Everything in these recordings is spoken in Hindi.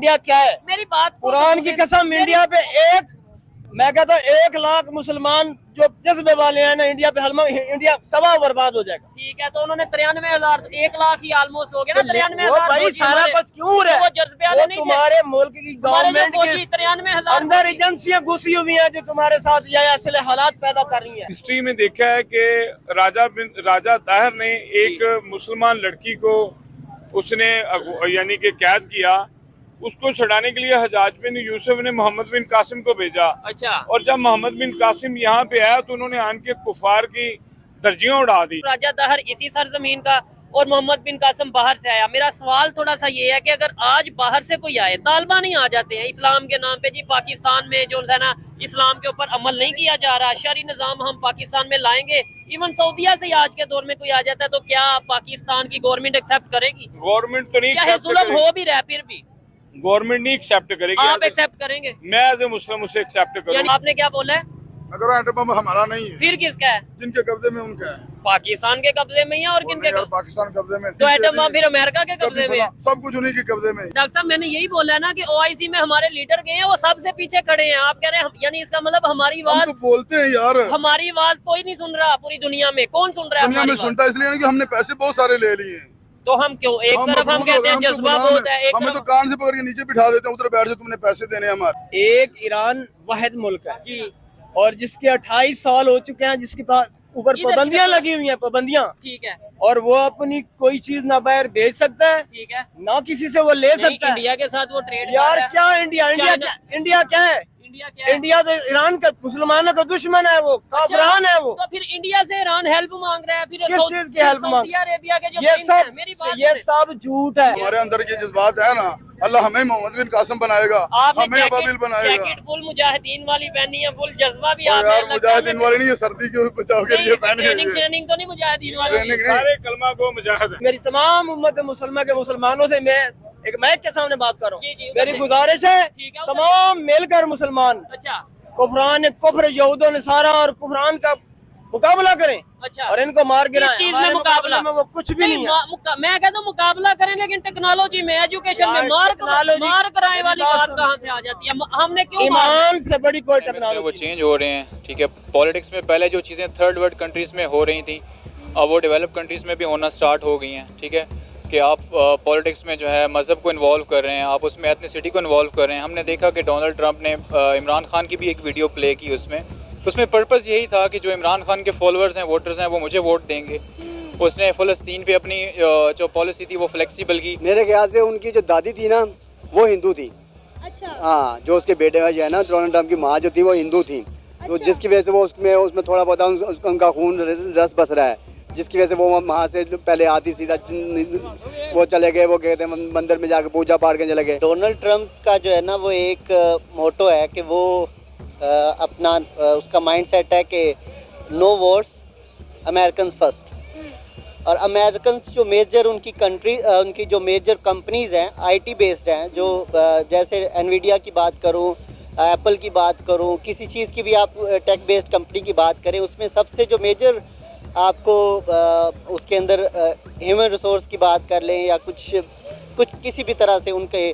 इंडिया क्या है? मेरी बात कुरान की कसम, इंडिया पे मैं कहता हूँ 1 लाख मुसलमान जो जज्बे वाले हैं ना, इंडिया पे इंडिया तबाह बर्बाद हो जाएगा। ठीक है, तो उन्होंने 93,000 तो 1 लाख ही ऑलमोस्ट हो गया ना। 93,000 भाई सारा कुछ क्यों रहा है? वो जज्बे वाले नहीं थे। तुम्हारे मुल्क की गवर्नमेंट के 93,000 अंदर एजेंसियां घुसी हुई हैं जो तुम्हारे साथ ये ऐसे हालात पैदा कर रही हैं। हिस्ट्री में देखा है कि राजा ताहिर ने एक मुसलमान लड़की को उसने यानी कि कैद किया, उसको छुड़ाने के लिए हजाज बिन यूसुफ ने मोहम्मद बिन कासिम को भेजा। अच्छा। और जब मोहम्मद बिन कासिम यहाँ पे आया तो उन्होंने आन के कुफार की दर्जियां उड़ा दी। राजा ताहिर इसी सरजमीन का और मोहम्मद बिन कासिम बाहर से आया। मेरा सवाल थोड़ा सा ये है कि अगर आज बाहर से कोई आए, तालिबान ही आ जाते हैं इस्लाम के नाम पे जी, पाकिस्तान में जो है ना इस्लाम के ऊपर अमल नहीं किया जा रहा, शरी निजाम हम पाकिस्तान में लाएंगे। इवन सऊदिया से आज के दौर में कोई आ जाता है तो क्या पाकिस्तान की गवर्नमेंट एक्सेप्ट करेगी? गवर्नमेंट तो नहीं, चाहे जुल्म हो भी रहा है फिर भी गवर्नमेंट नहीं एक्सेप्ट करेगी। आप एक्सेप्ट करेंगे? मैं एज ए मुस्लिम उसे एक्सेप्ट करूंगा। आपने क्या बोला है? अगर एटम बम हमारा नहीं है फिर किसका है? जिनके कब्जे में उनका है। पाकिस्तान के कब्जे में ही है और किनके और पाकिस्तान कब्जे में तो एटम बम फिर अमेरिका के कब्जे में है। सब कुछ उन्हीं के कब्जे में। डॉक्टर साहब मैंने यही बोला है ना कि ओआईसी में हमारे लीडर गए हैं, वो सबसे पीछे खड़े हैं। आप कह रहे हैं यानी इसका मतलब हमारी आवाज तो बोलते हैं यार, हमारी आवाज कोई नहीं सुन रहा पूरी दुनिया में। कौन सुन रहा है? दुनिया में सुनता है इसलिए कि हमने पैसे बहुत सारे ले लिए हैं। तो हम क्यों एक तरफ हम कहते हैं जज्बा बहुत है, एक हमें तो तरफ कान से पकड़ के नीचे बिठा देते हैं, उधर बैठ जाओ तुमने पैसे देने हमारे। एक ईरान वाहिद मुल्क है जी, और जिसके 28 साल हो चुके हैं, जिसके पास ऊपर पाबंदियां लगी हुई हैं, पाबंदियां। ठीक है, और वो अपनी कोई चीज ना बाहर भेज सकता है, ठीक है। ना किसी से वो ले सकता है। इंडिया के साथ वो ट्रेड यार क्या इंडिया चाइना- इंडिया क्या है? इंडिया क्या है? इंडिया तो ईरान का मुसलमानों का दुश्मन है, वो काफरान है वो। तो फिर इंडिया से ईरान हेल्प मांग रहा है, फिर किस चीज की हेल्प मांग? सऊदी अरेबिया के जो ये प्रिंस हैं, सब मेरी बात ये सुने। सब झूठ है। हमारे अंदर ये जज्बात है ना, अल्लाह हमें मोहम्मद बिन कासिम बनाएगा, आपने हमें अबाबिल बनाएगा। जैकेट फुल मुजाहिदीन वाली पहनी है, फुल जज्बा भी और आप यार मुजाहिदीन वाले नहीं, ये सर्दी के बचाव के लिए पहने हुए हैं। ट्रेनिंग तो नहीं मुजाहिदीन वाली? ट्रेनिंग नहीं। सारे कलमा को मुजाहिद है। मेरी तमाम उम्मत मुसलमान के मुसलमानों से मैं एक माइक के सामने बात कर रहा जी, जी, हूँ। उधर मेरी से। गुजारिश है ठीक है, उधर तमाम मिलकर मुसलमान अच्छा कुफरान कुफ्र यहूद नसारा और कुफरान का मुकाबला करें अच्छा। और इनको मार गिराएं। किस चीज हमारे में मुकाबला? मुकाबले में वो कुछ भी नहीं है। मैं कहता हूँ मुकाबला करें, लेकिन टेक्नोलॉजी में, एजुकेशन में मार कराए वाली बात कहाँ से आ जाती है? हमने क्यों ईमान से बड़ी कोई वो टेक्नोलॉजी चेंज हो रहे हैं। ठीक है, पॉलिटिक्स में पहले जो चीज़ें थर्ड वर्ल्ड कंट्रीज़ में हो रही थी, अब वो डेवलप कंट्रीज़ में भी होना स्टार्ट हो गई हैं। ठीक है, कि आप पॉलिटिक्स में जो है मज़हब को इन्वॉल्व कर रहे हैं, आप उसमें एथनिसिटी को इन्वॉल्व कर रहे हैं। हमने देखा कि डोनाल्ड ट्रंप ने इमरान खान की भी एक वीडियो प्ले की, उसमें पर्पस यही था कि जो इमरान खान के फॉलोअर्स हैं, वोटर्स हैं, वो मुझे वोट देंगे। उसने फ़लस्तीन पे अपनी जो पॉलिसी थी वो फ्लेक्सिबल की। मेरे ख्याल से उनकी जो दादी थी ना वो हिंदू थी। अच्छा। हाँ, जो उसके बेटे का जो है ना डोनाल्ड ट्रंप की माँ जो थी वो हिंदू थी। तो अच्छा। जिसकी वजह से वो उसमें थोड़ा बहुत उनका खून रस बस रहा है, जिसकी वजह से वो वहाँ से पहले आती सीधा वो चले गए, वो गए थे मंदिर में जाके पूजा पाठ के चले गए। डोनाल्ड ट्रंप का जो है ना वो एक मोटो है कि वो अपना उसका माइंडसेट है कि नो वॉर्स, अमेरिकन फर्स्ट। और अमेरिकन जो मेजर उनकी कंट्री उनकी जो मेजर कंपनीज़ हैं आईटी बेस्ड हैं, जो जैसे एनवीडिया की बात करूं, एप्पल की बात करूं, किसी चीज़ की भी आप टेक बेस्ड कंपनी की बात करें, उसमें सबसे जो मेजर आपको उसके अंदर ह्यूमन रिसोर्स की बात कर लें या कुछ किसी भी तरह से उनके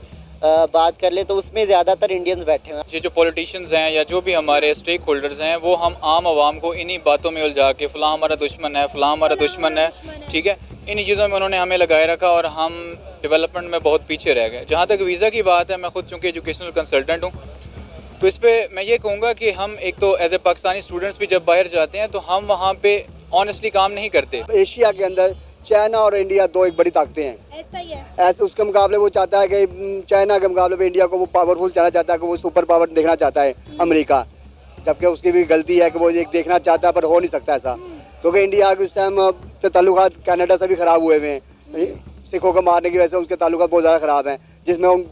बात कर ले तो उसमें ज़्यादातर इंडियंस बैठे हुए हैं। ये जो पॉलिटिशियंस हैं या जो भी हमारे स्टेक होल्डर्स हैं, वो हम आम आवाम को इन्हीं बातों में उलझा के फ़लाँ हमारा दुश्मन है, फ़लाँ हमारा दुश्मन है, ठीक है, इन्हीं चीज़ों में उन्होंने हमें लगाए रखा और हम डेवलपमेंट में बहुत पीछे रह गए। जहाँ तक वीज़ा की बात है, मैं खुद चूँकि एजुकेशनल कंसल्टेंट हूँ, तो इस पर मैं ये कहूँगा कि हम एक तो एज ए पाकिस्तानी स्टूडेंट्स भी जब बाहर जाते हैं तो हम वहाँ पर ऑनेस्टली काम नहीं करते। एशिया के अंदर चाइना और इंडिया दो एक बड़ी ताकतें हैं। ऐसा ही है। ऐसे उसके मुकाबले वो चाहता है कि चाइना के मुकाबले में इंडिया को वो पावरफुल चाहना चाहता है कि वो सुपर पावर देखना चाहता है अमेरिका, जबकि उसकी भी गलती है कि वो एक देखना चाहता है पर हो नहीं सकता ऐसा, क्योंकि इंडिया के इस टाइम ताल्लुकात कनाडा से भी ख़राब हुए हुए हैं। सिखों को मारने की वजह से उसके ताल्लुकात बहुत ज़्यादा ख़राब हैं, जिसमें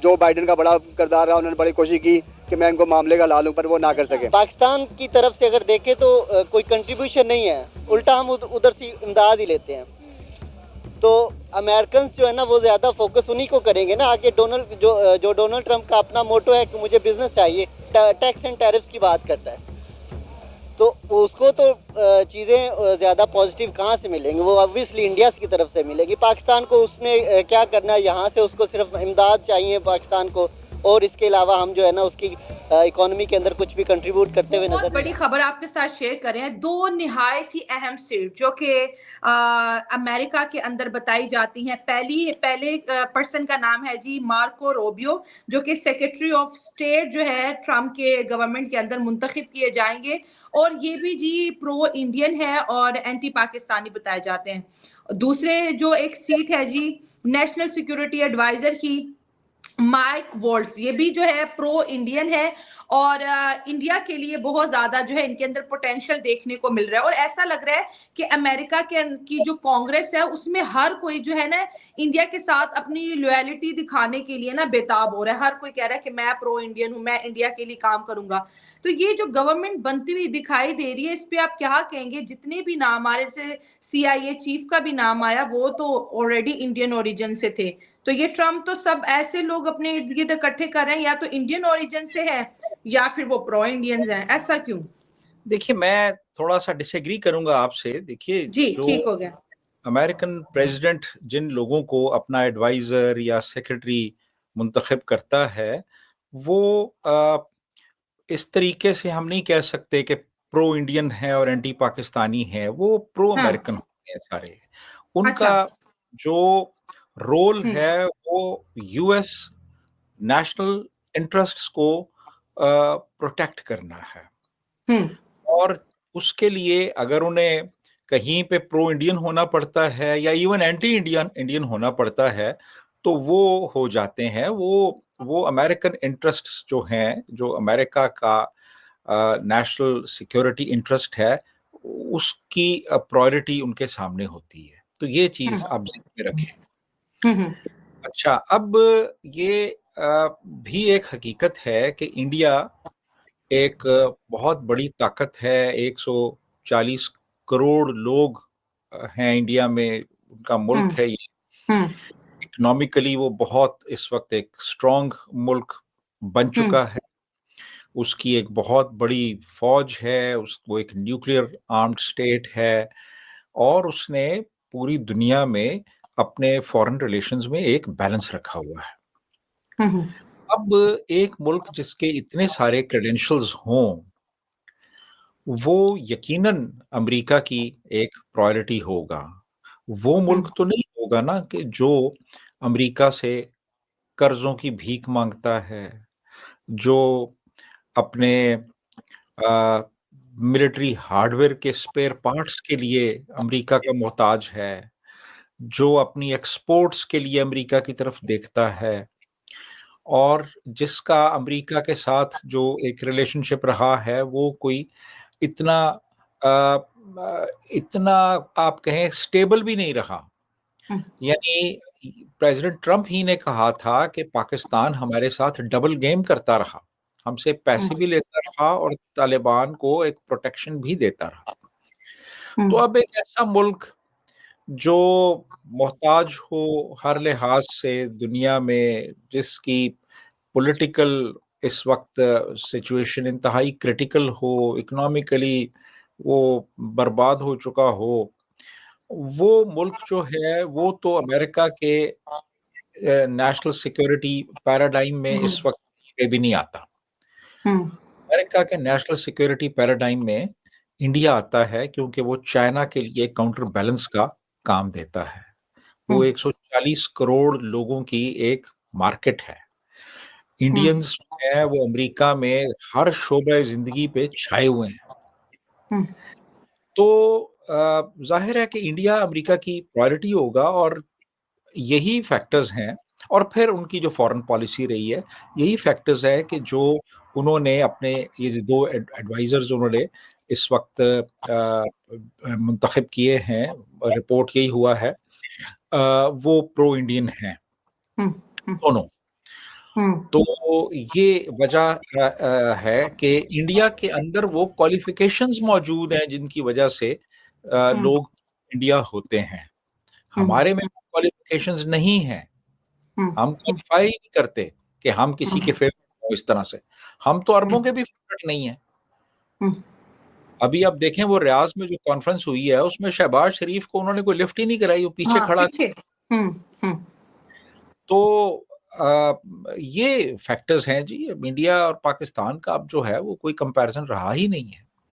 जो बाइडन का बड़ा किरदार रहा, उन्होंने बड़ी कोशिश की कि मैं इनको मामले का ला लूँ, पर वो ना कर सके। पाकिस्तान की तरफ से अगर देखें तो कोई कंट्रीब्यूशन नहीं है, उल्टा हम उधर से इमदाद ही लेते हैं। तो अमेरिकन जो है ना वो ज़्यादा फोकस उन्हीं को करेंगे ना आगे। जो डोनाल्ड ट्रंप का अपना मोटो है कि मुझे बिजनेस चाहिए, टैक्स एंड टैरिफ्स की बात करता है, तो उसको तो चीज़ें ज़्यादा पॉजिटिव कहाँ से मिलेंगी, वो ऑब्वियसली इंडिया की तरफ से मिलेगी। पाकिस्तान को उसमें क्या करना है, यहाँ से उसको सिर्फ इमदाद चाहिए पाकिस्तान को, और इसके अलावा हम जो है ना उसकी इकोनॉमी के अंदर कुछ भी कंट्रीब्यूट करते हुए बहुत नजर बड़ी खबर आपके साथ शेयर करें। दो निहायत ही अहम सीट जो कि अमेरिका के अंदर बताई जाती हैं। पहले पर्सन का नाम है जी मार्को रोबियो, जो कि सेक्रेटरी ऑफ स्टेट जो है ट्रम्प के गवर्नमेंट के अंदर मुंतखब किए जाएंगे, और ये भी जी प्रो इंडियन है और एंटी पाकिस्तानी बताए जाते हैं। दूसरे जो एक सीट है जी नेशनल सिक्योरिटी एडवाइजर की, माइक वॉल्ट्स, ये भी जो है प्रो इंडियन है और इंडिया के लिए बहुत ज्यादा जो है इनके अंदर पोटेंशियल देखने को मिल रहा है। और ऐसा लग रहा है कि अमेरिका के की जो कांग्रेस है उसमें हर कोई जो है ना इंडिया के साथ अपनी लॉयलिटी दिखाने के लिए ना बेताब हो रहा है। हर कोई कह रहा है कि मैं प्रो इंडियन हूं, मैं इंडिया के लिए काम करूंगा। तो ये जो गवर्नमेंट बनती हुई दिखाई दे रही है, इस पे आप क्या कहेंगे? जितने भी नाम आ रहे से CIA चीफ का भी नाम आया, वो तो ऑलरेडी इंडियन ओरिजिन से थे। तो ये ट्रम्प तो सब ऐसे लोग अपने इर्द गिर्द इकट्ठे कर रहे हैं, या तो इंडियन ओरिजिन से है या फिर वो प्रो इंडियंस हैं। ऐसा क्यों? देखिए, मैं थोड़ा सा डिसएग्री करूंगा आपसे। देखिए, जी जो ठीक हो गया। अमेरिकन प्रेसिडेंट जिन लोगों को अपना एडवाइजर या सेक्रेटरी मुंतखब करता है, वो इस तरीके से हम नहीं कह सकते कि प्रो इंडियन है और एंटी पाकिस्तानी है। वो प्रो अमेरिकन होते हैं सारे। उनका जो रोल है वो यूएस नेशनल इंटरेस्ट्स को प्रोटेक्ट करना है, और उसके लिए अगर उन्हें कहीं पे प्रो इंडियन होना पड़ता है या इवन एंटी इंडियन होना पड़ता है, तो वो हो जाते हैं। वो अमेरिकन इंटरेस्ट्स जो हैं, जो अमेरिका का नेशनल सिक्योरिटी इंटरेस्ट है, उसकी प्रायोरिटी उनके सामने होती है। तो ये चीज आप ध्यान में रखें। अच्छा, अब ये भी एक हकीकत है कि इंडिया एक बहुत बड़ी ताकत है। 140 करोड़ लोग हैं इंडिया में, उनका मुल्क है ये। इकोनॉमिकली वो बहुत इस वक्त एक स्ट्रॉन्ग मुल्क बन चुका है। उसकी एक बहुत बड़ी फौज है, वो एक न्यूक्लियर आर्म्ड स्टेट है, और उसने पूरी दुनिया में अपने फॉरेन रिलेशंस में एक बैलेंस रखा हुआ है। अब एक मुल्क जिसके इतने सारे क्रेडेंशियल्स हों, वो यकीनन अमेरिका की एक प्रायोरिटी होगा। वो मुल्क तो नहीं होगा ना कि जो अमेरिका से कर्जों की भीख मांगता है, जो अपने मिलिट्री हार्डवेयर के स्पेयर पार्ट्स के लिए अमेरिका का मोहताज है, जो अपनी एक्सपोर्ट्स के लिए अमेरिका की तरफ देखता है, और जिसका अमेरिका के साथ जो एक रिलेशनशिप रहा है वो कोई इतना इतना आप कहें स्टेबल भी नहीं रहा। यानी प्रेसिडेंट ट्रम्प ही ने कहा था कि पाकिस्तान हमारे साथ डबल गेम करता रहा, हमसे पैसे भी लेता रहा और तालिबान को एक प्रोटेक्शन भी देता रहा। तो अब एक ऐसा मुल्क जो मोहताज हो हर लिहाज से दुनिया में, जिसकी पॉलिटिकल इस वक्त सिचुएशन इंतहाई क्रिटिकल हो, इकोनॉमिकली वो बर्बाद हो चुका हो, वो मुल्क जो है वो तो अमेरिका के नेशनल सिक्योरिटी पैराडाइम में इस वक्त भी नहीं आता। अमेरिका के नेशनल सिक्योरिटी पैराडाइम में इंडिया आता है, क्योंकि वो चाइना के लिए काउंटर बैलेंस का काम देता है। वो 140 करोड़ लोगों की एक मार्केट है। इंडियंस है वो अमेरिका में हर शोबे जिंदगी पे छाए हुए हैं। तो जाहिर है कि इंडिया अमेरिका की प्रायोरिटी होगा, और यही फैक्टर्स हैं। और फिर उनकी जो फॉरेन पॉलिसी रही है, यही फैक्टर्स है कि जो उन्होंने अपने ये दो एडवाइजर्स उन्होंने इस वक्त मुंतखब किए हैं, रिपोर्ट यही हुआ है, वो प्रो इंडियन हैं दोनों। तो ये वजह है कि इंडिया के अंदर वो क्वालिफिकेशंस मौजूद हैं जिनकी वजह से लोग इंडिया होते हैं। हमारे में क्वालिफिकेशंस नहीं है, हम क्वालिफाई नहीं करते कि हम किसी के फेवरेट हो। इस तरह से हम तो अरबों के भी फेवरेट नहीं है। अभी आप देखें वो रियाज में जो कॉन्फ्रेंस हुई है उसमें शहबाज शरीफ को उन्होंने कोई लिफ्ट ही नहीं कराई, वो पीछे हाँ, खड़ा। पीछे। तो ये फैक्टर्स हैं जी। इंडिया और पाकिस्तान का अब जो है वो कोई कंपैरिजन रहा ही नहीं है।